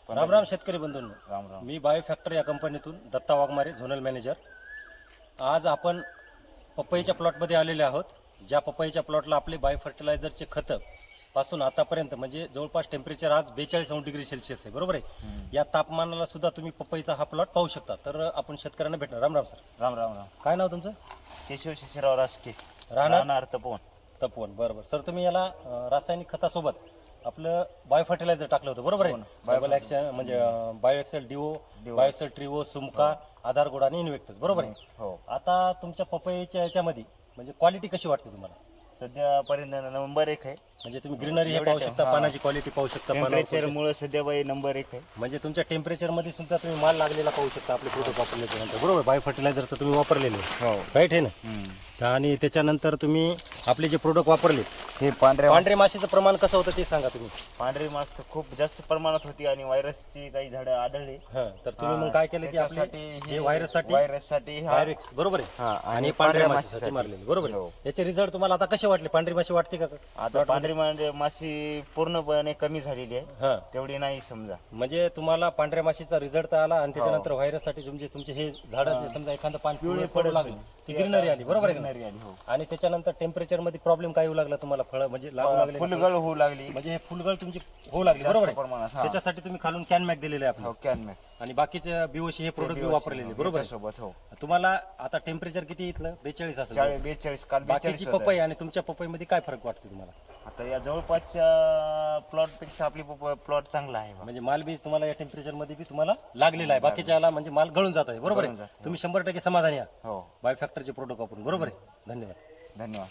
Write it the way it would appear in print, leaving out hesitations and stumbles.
राम राम शेतकरी बंधूंनो, राम राम. मी bio factor या कंपनीतून दत्ता वाघमारे झोनल मॅनेजर. आज आपण पपईच्या प्लॉटमध्ये आलेले आहोत. ज्या पपईच्या प्लॉटला आपले बायो फर्टिलायझरचे खतं पासून आतापर्यंत म्हणजे जवळपास टेम्परेचर आज 42 डिग्री सेल्सिअस आहे, बरोबर आहे. या तापमानाला सुद्धा तुम्ही पपईचा हा प्लॉट पाहू शकता. तर आपण शेतकऱ्यांना भेटणार. राम राम सर. राम राम राम. काय नाव तुमचं? केशव शिशिराव रासके, राहणार राहणार तपोवन. तपोवन. बरोबर सर, तुम्ही याला रासायनिक खतासोबत आपलं बायो फर्टिलायझर टाकलं होतं, बरोबर आहे. डबल ॲक्शन म्हणजे bio excel duo, bio excel trio, सुमका, आधार गोड आणि इन्व्हेक्टर्स, बरोबर आहे. हो. आता तुमच्या पपईच्या याच्यामध्ये म्हणजे क्वालिटी कशी वाटते तुम्हाला? सध्यापर्यंत नंबर 1 आहे. म्हणजे तुम्ही ग्रीनरी हे एवढ्या पाहू शकता, हा. पानाची क्वालिटी पाहू शकता, टेम्परेचर मुळे सध्या बाई नंबर 1 आहे. म्हणजे तुमच्या टेम्परेचर मध्ये सुद्धा तुम्ही माल लागलेला पाहू शकता आपले प्रोडक्ट वापरल्याच्या नंतर, बरोबर. बायो फर्टिलायझर तर तुम्ही वापरलेले हो. राईट आहे ना. आणि त्याच्यानंतर तुम्ही आपले जे प्रोडक्ट वापरले, हे पांढऱ्या पांढरे माशीचं प्रमाण कसं होतं ते सांगा तुम्ही. पांढरी मास तर खूप जास्त प्रमाणात होती आणि व्हायरसची काही झाडं आढळली. तर तुम्ही मग काय केलं की आपले हे व्हायरससाठी वायरेक्स, बरोबर आहे, आणि पांढऱ्या माशीसाठी मारलेले, बरोबर आहे. हो. याचे रिझल्ट तुम्हाला आता कसे वाटले? पांढरी माशी वाटते का आता पांढरी माशी पूर्णपणे कमी झालेली आहे, तेवढी नाही समजा. म्हणजे तुम्हाला पांढऱ्या माशीचा रिझल्ट आला आणि त्याच्यानंतर व्हायरससाठी तुमचे हे झाडं जे समजा एखादं पान पिवळे पडू लागले, ती ग्रीनरी आली, बरोबर आहे. आणि त्याच्यानंतर टेम्परेचर मध्ये प्रॉब्लेम काय होऊ लागला तुम्हाला? फळ म्हणजे लागू लागले, फुलगळ होऊ लागली, म्हणजे हे फुलगळ तुमची होऊ लागली, बरोबर आहे. प्रमाणात. त्याच्यासाठी तुम्ही खालून कॅनमॅक दिलेले आहे आपल्याला, कॅन आणि बाकीचे बीओसी हे प्रोडक्ट वापरलेले, बरोबर आहे. सोबत. हो. तुम्हाला आता टेम्परेचर किती इथलं? 42 असेल. 42 काल बाकीची 42 पपई आणि तुमच्या पपईमध्ये काय फरक वाटतो तुम्हाला? आता या जवळपासच्या प्लॉट पेक्षा आपली प्लॉट चांगला आहे. म्हणजे माल बी तुम्हाला या टेम्परेचर मध्ये बी तुम्हाला लागलेला आहे, बाकीच्या याला म्हणजे माल गळून जात आहे, बरोबर आहे. तुम्ही 100% समाधानी आहात हो. बायो फॅक्टरचे प्रोडक्ट वापरून, बरोबर आहे. धन्यवाद. धन्यवाद.